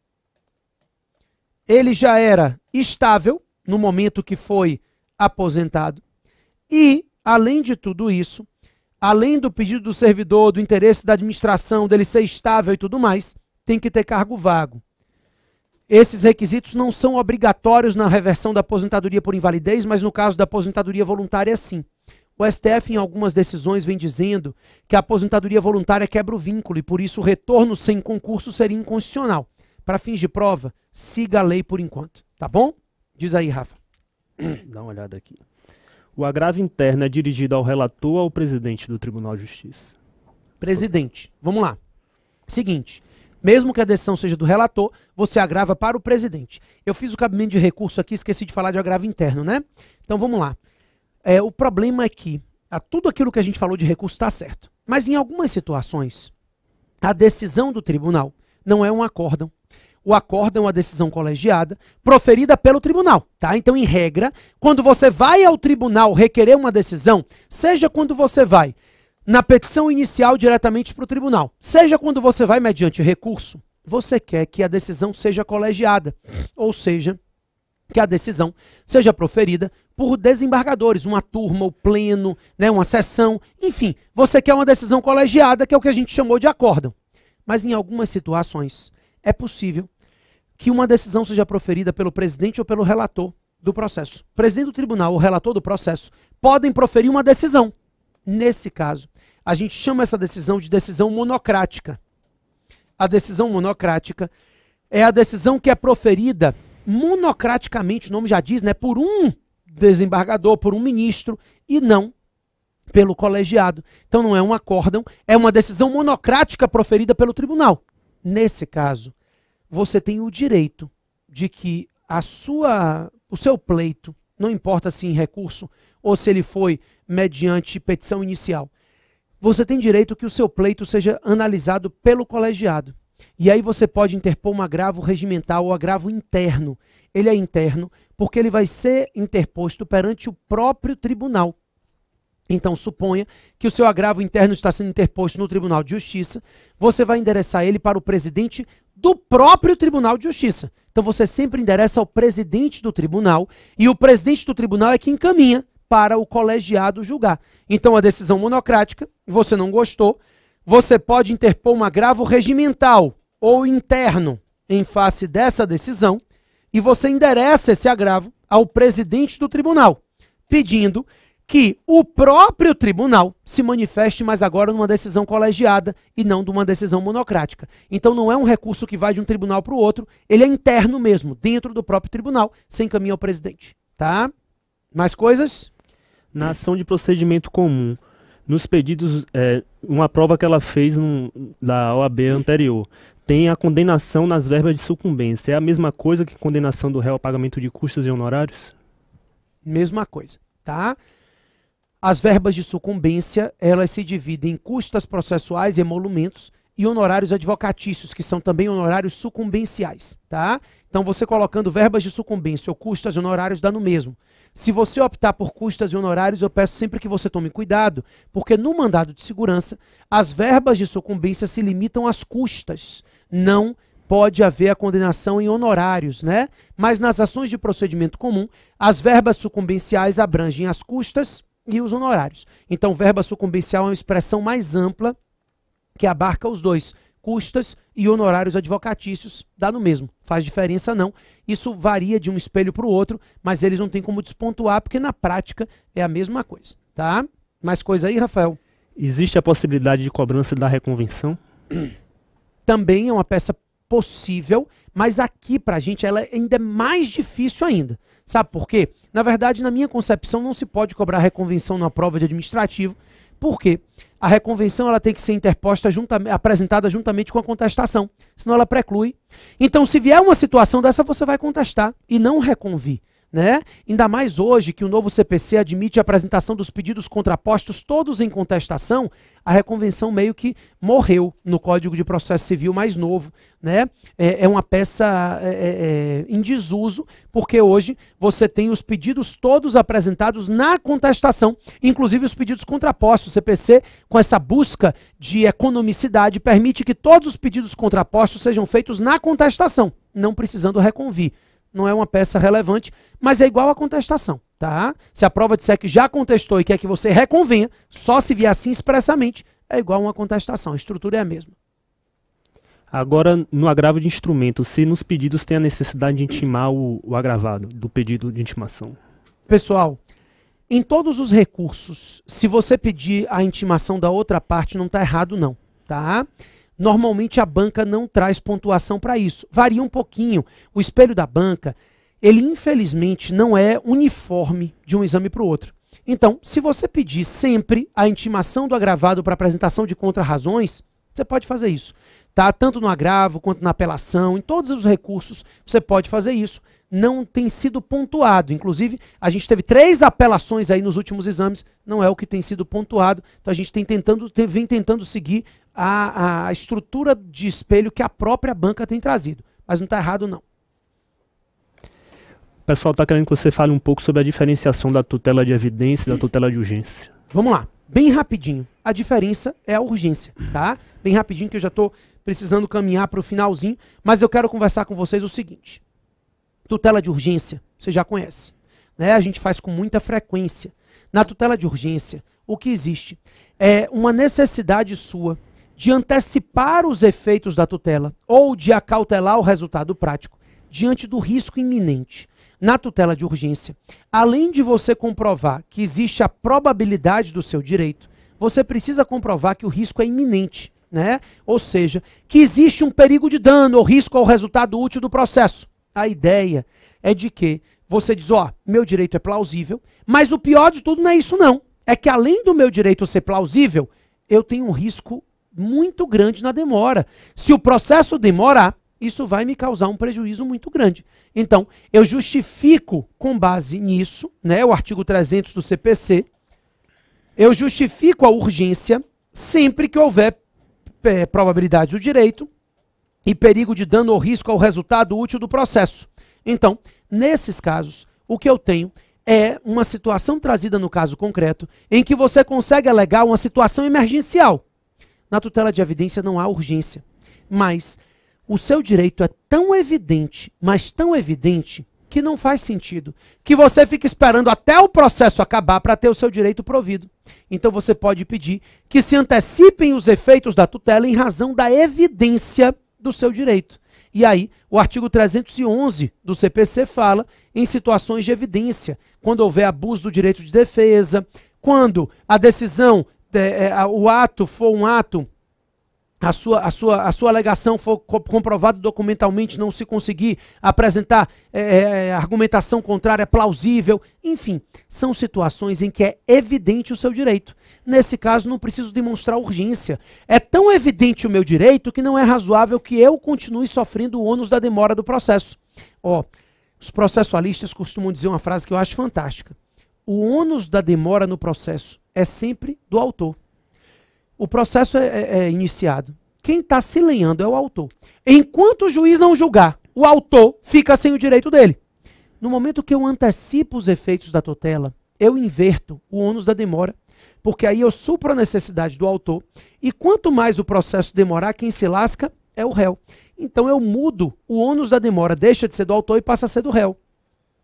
Ele já era estável no momento que foi aposentado. E, além de tudo isso, além do pedido do servidor, do interesse da administração, dele ser estável e tudo mais, tem que ter cargo vago. Esses requisitos não são obrigatórios na reversão da aposentadoria por invalidez, mas no caso da aposentadoria voluntária, sim. O STF, em algumas decisões, vem dizendo que a aposentadoria voluntária quebra o vínculo e, por isso, o retorno sem concurso seria inconstitucional. Para fins de prova, siga a lei por enquanto. Tá bom? Diz aí, Rafa. Dá uma olhada aqui. O agravo interno é dirigido ao relator ou ao presidente do Tribunal de Justiça? Presidente. Vamos lá. Seguinte. Mesmo que a decisão seja do relator, você agrava para o presidente. Eu fiz o cabimento de recurso aqui, esqueci de falar de agravo interno, né? Então vamos lá. O problema é que tudo aquilo que a gente falou de recurso está certo. Mas em algumas situações, a decisão do tribunal não é um acórdão. O acórdão é uma decisão colegiada proferida pelo tribunal, tá? Então, em regra, quando você vai ao tribunal requerer uma decisão, seja quando você vai na petição inicial diretamente para o tribunal, seja quando você vai mediante recurso, você quer que a decisão seja colegiada, ou seja, que a decisão seja proferida por desembargadores, uma turma, o pleno, né, uma sessão, enfim, você quer uma decisão colegiada, que é o que a gente chamou de acórdão. Mas em algumas situações é possível que uma decisão seja proferida pelo presidente ou pelo relator do processo. O presidente do tribunal ou relator do processo podem proferir uma decisão. Nesse caso, a gente chama essa decisão de decisão monocrática. A decisão monocrática é a decisão que é proferida monocraticamente, o nome já diz, né, por um desembargador, por um ministro, e não pelo colegiado. Então não é um acórdão, é uma decisão monocrática proferida pelo tribunal. Nesse caso, você tem o direito de que o seu pleito, não importa se em recurso ou se ele foi mediante petição inicial, você tem direito que o seu pleito seja analisado pelo colegiado. E aí você pode interpor um agravo regimental ou agravo interno. Ele é interno porque ele vai ser interposto perante o próprio tribunal. Então, suponha que o seu agravo interno está sendo interposto no Tribunal de Justiça, você vai endereçar ele para o presidente do próprio Tribunal de Justiça. Então, você sempre endereça ao presidente do tribunal e o presidente do tribunal é quem encaminha para o colegiado julgar. Então, a decisão monocrática, você não gostou, você pode interpor um agravo regimental ou interno em face dessa decisão e você endereça esse agravo ao presidente do tribunal, pedindo que o próprio tribunal se manifeste, mas agora numa decisão colegiada e não de uma decisão monocrática. Então não é um recurso que vai de um tribunal para o outro, ele é interno mesmo, dentro do próprio tribunal, sem encaminha ao presidente. Tá? Mais coisas? Na ação de procedimento comum, nos pedidos, uma prova que ela fez da OAB anterior, tem a condenação nas verbas de sucumbência. É a mesma coisa que condenação do réu ao pagamento de custos e honorários? Mesma coisa, tá? As verbas de sucumbência, elas se dividem em custas processuais e emolumentos e honorários advocatícios, que são também honorários sucumbenciais, tá? Então, você colocando verbas de sucumbência ou custas e honorários dá no mesmo. Se você optar por custas e honorários, eu peço sempre que você tome cuidado, porque no mandado de segurança, as verbas de sucumbência se limitam às custas. Não pode haver a condenação em honorários, né? Mas nas ações de procedimento comum, as verbas sucumbenciais abrangem as custas e os honorários. Então, verba sucumbencial é uma expressão mais ampla que abarca os dois, custas e honorários advocatícios, dá no mesmo, faz diferença não. Isso varia de um espelho para o outro, mas eles não têm como despontuar, porque na prática é a mesma coisa, tá? Mais coisa aí, Rafael? Existe a possibilidade de cobrança da reconvenção? Também é uma peça possível, mas aqui pra gente ela ainda é mais difícil ainda. Sabe por quê? Na verdade, na minha concepção, não se pode cobrar reconvenção na prova de administrativo, porque a reconvenção ela tem que ser interposta, apresentada juntamente com a contestação, senão ela preclui. Então, se vier uma situação dessa, você vai contestar e não reconvir, né? Ainda mais hoje que o novo CPC admite a apresentação dos pedidos contrapostos todos em contestação, a reconvenção meio que morreu no Código de Processo Civil mais novo, né? É uma peça em desuso, porque hoje você tem os pedidos todos apresentados na contestação, inclusive os pedidos contrapostos. O CPC, com essa busca de economicidade, permite que todos os pedidos contrapostos sejam feitos na contestação, não precisando reconvir. Não é uma peça relevante, mas é igual à contestação, tá? Se a prova disser que já contestou e quer que você reconvenha, só se vier assim expressamente, é igual a uma contestação, a estrutura é a mesma. Agora, no agravo de instrumento, se nos pedidos tem a necessidade de intimar o agravado, do pedido de intimação. Pessoal, em todos os recursos, se você pedir a intimação da outra parte, não está errado não, tá? Normalmente a banca não traz pontuação para isso. Varia um pouquinho. O espelho da banca, ele infelizmente não é uniforme de um exame para o outro. Então, se você pedir sempre a intimação do agravado para apresentação de contra-razões, você pode fazer isso. Tá? Tanto no agravo quanto na apelação, em todos os recursos, você pode fazer isso. Não tem sido pontuado. Inclusive, a gente teve 3 apelações aí nos últimos exames, não é o que tem sido pontuado. Então, a gente vem tentando seguir a estrutura de espelho que a própria banca tem trazido. Mas não está errado, não. O pessoal está querendo que você fale um pouco sobre a diferenciação da tutela de evidência e da tutela de urgência. Vamos lá, bem rapidinho. A diferença é a urgência, tá? Bem rapidinho, que eu já estou precisando caminhar para o finalzinho, mas eu quero conversar com vocês o seguinte. Tutela de urgência, você já conhece, né? A gente faz com muita frequência. Na tutela de urgência, o que existe é uma necessidade sua de antecipar os efeitos da tutela ou de acautelar o resultado prático diante do risco iminente. Na tutela de urgência, além de você comprovar que existe a probabilidade do seu direito, você precisa comprovar que o risco é iminente, né? Ou seja, que existe um perigo de dano ou risco ao resultado útil do processo. A ideia é de que você diz, ó, meu direito é plausível, mas o pior de tudo não é isso não. É que além do meu direito ser plausível, eu tenho um risco muito grande na demora. Se o processo demorar, isso vai me causar um prejuízo muito grande. Então, eu justifico com base nisso, né, o artigo 300 do CPC, eu justifico a urgência sempre que houver probabilidade do direito e perigo de dano ou risco ao resultado útil do processo. Então, nesses casos, o que eu tenho é uma situação trazida no caso concreto em que você consegue alegar uma situação emergencial. Na tutela de evidência não há urgência, mas o seu direito é tão evidente, mas tão evidente, que não faz sentido que você fique esperando até o processo acabar para ter o seu direito provido. Então você pode pedir que se antecipem os efeitos da tutela em razão da evidência do seu direito. E aí, o artigo 311 do CPC fala em situações de evidência, quando houver abuso do direito de defesa, quando a decisão, o ato for um ato, a sua alegação for comprovada documentalmente, não se conseguir apresentar argumentação contrária plausível, enfim, são situações em que é evidente o seu direito. Nesse caso, não preciso demonstrar urgência. É tão evidente o meu direito que não é razoável que eu continue sofrendo o ônus da demora do processo. Os processualistas costumam dizer uma frase que eu acho fantástica. O ônus da demora no processo é sempre do autor. O processo é iniciado. Quem está se lenhando é o autor. Enquanto o juiz não julgar, o autor fica sem o direito dele. No momento que eu antecipo os efeitos da tutela, eu inverto o ônus da demora, porque aí eu supro a necessidade do autor, e quanto mais o processo demorar, quem se lasca é o réu. Então eu mudo o ônus da demora, deixa de ser do autor e passa a ser do réu.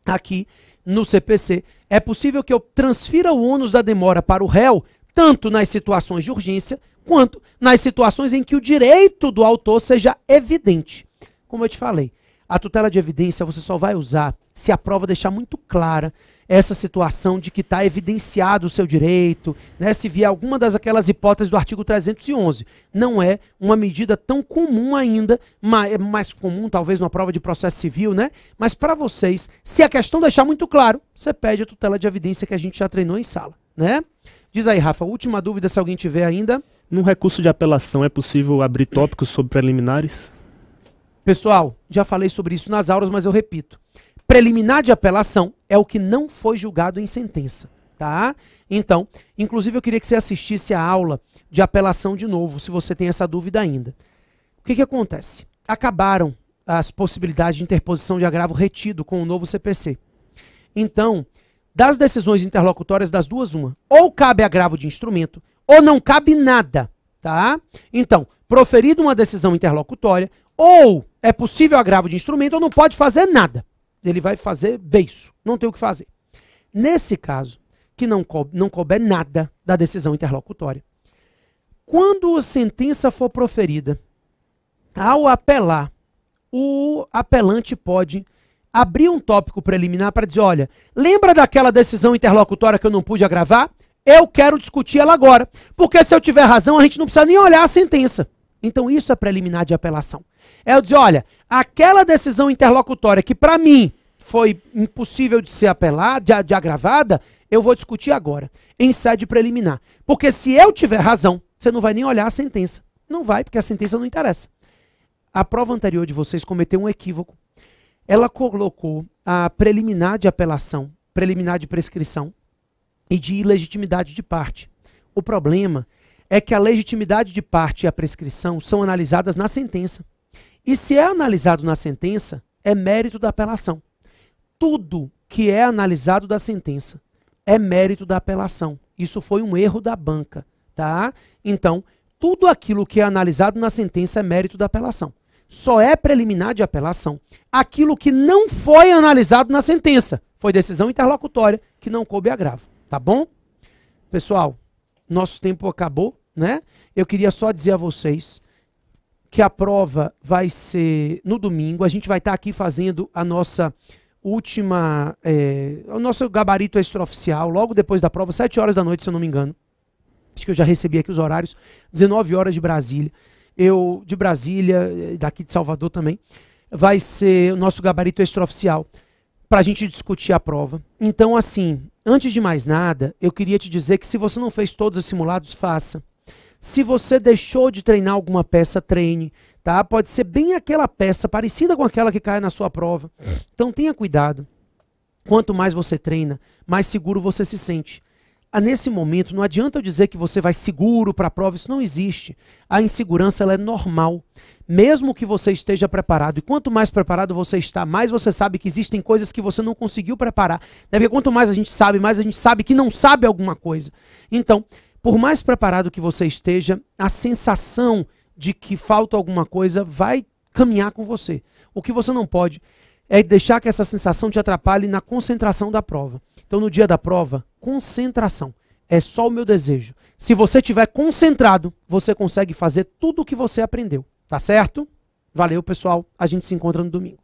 Aqui no CPC, é possível que eu transfira o ônus da demora para o réu, tanto nas situações de urgência, quanto nas situações em que o direito do autor seja evidente. Como eu te falei, a tutela de evidência você só vai usar se a prova deixar muito clara essa situação de que está evidenciado o seu direito, né, se vier alguma daquelas hipóteses do artigo 311. Não é uma medida tão comum ainda, é mais comum talvez numa prova de processo civil, né? Mas para vocês, se a questão deixar muito claro, você pede a tutela de evidência que a gente já treinou em sala, né? Diz aí, Rafa, última dúvida se alguém tiver ainda. No recurso de apelação é possível abrir tópicos sobre preliminares? Pessoal, já falei sobre isso nas aulas, mas eu repito. Preliminar de apelação é o que não foi julgado em sentença, tá? Então, inclusive eu queria que você assistisse a aula de apelação de novo, se você tem essa dúvida ainda. O que acontece? Acabaram as possibilidades de interposição de agravo retido com o novo CPC. Então, das decisões interlocutórias das duas, uma. Ou cabe agravo de instrumento, ou não cabe nada, tá? Então, proferida uma decisão interlocutória, ou é possível agravo de instrumento, ou não pode fazer nada. Ele vai fazer beiço, não tem o que fazer. Nesse caso, que não couber nada da decisão interlocutória, quando a sentença for proferida, ao apelar, o apelante pode abrir um tópico preliminar para dizer, olha, lembra daquela decisão interlocutória que eu não pude agravar? Eu quero discutir ela agora, porque se eu tiver razão, a gente não precisa nem olhar a sentença. Então isso é preliminar de apelação. É eu dizer, olha, aquela decisão interlocutória que para mim foi impossível de ser apelada, de agravada, eu vou discutir agora, em sede preliminar. Porque se eu tiver razão, você não vai nem olhar a sentença. Não vai, porque a sentença não interessa. A prova anterior de vocês cometeu um equívoco. Ela colocou a preliminar de apelação, preliminar de prescrição e de ilegitimidade de parte. O problema é que a legitimidade de parte e a prescrição são analisadas na sentença. E se é analisado na sentença, é mérito da apelação. Tudo que é analisado da sentença é mérito da apelação. Isso foi um erro da banca, tá? Então, tudo aquilo que é analisado na sentença é mérito da apelação. Só é preliminar de apelação aquilo que não foi analisado na sentença. Foi decisão interlocutória que não coube agravo, tá bom? Pessoal, nosso tempo acabou, né? Eu queria só dizer a vocês que a prova vai ser no domingo. A gente vai estar aqui fazendo a nossa última, o nosso gabarito extraoficial, logo depois da prova, 7 horas da noite, se eu não me engano. Acho que eu já recebi aqui os horários, 19 horas de Brasília. Eu, de Brasília, daqui de Salvador também, vai ser o nosso gabarito extraoficial para a gente discutir a prova. Então, assim, antes de mais nada, eu queria te dizer que se você não fez todos os simulados, faça. Se você deixou de treinar alguma peça, treine, tá? Pode ser bem aquela peça, parecida com aquela que cai na sua prova. Então tenha cuidado. Quanto mais você treina, mais seguro você se sente. nesse momento, não adianta eu dizer que você vai seguro para a prova, isso não existe. A insegurança ela é normal. Mesmo que você esteja preparado, e quanto mais preparado você está, mais você sabe que existem coisas que você não conseguiu preparar. Porque quanto mais a gente sabe que não sabe alguma coisa. Então, por mais preparado que você esteja, a sensação de que falta alguma coisa vai caminhar com você. O que você não pode é deixar que essa sensação te atrapalhe na concentração da prova. Então, no dia da prova, concentração. É só o meu desejo. Se você estiver concentrado, você consegue fazer tudo o que você aprendeu. Tá certo? Valeu, pessoal. A gente se encontra no domingo.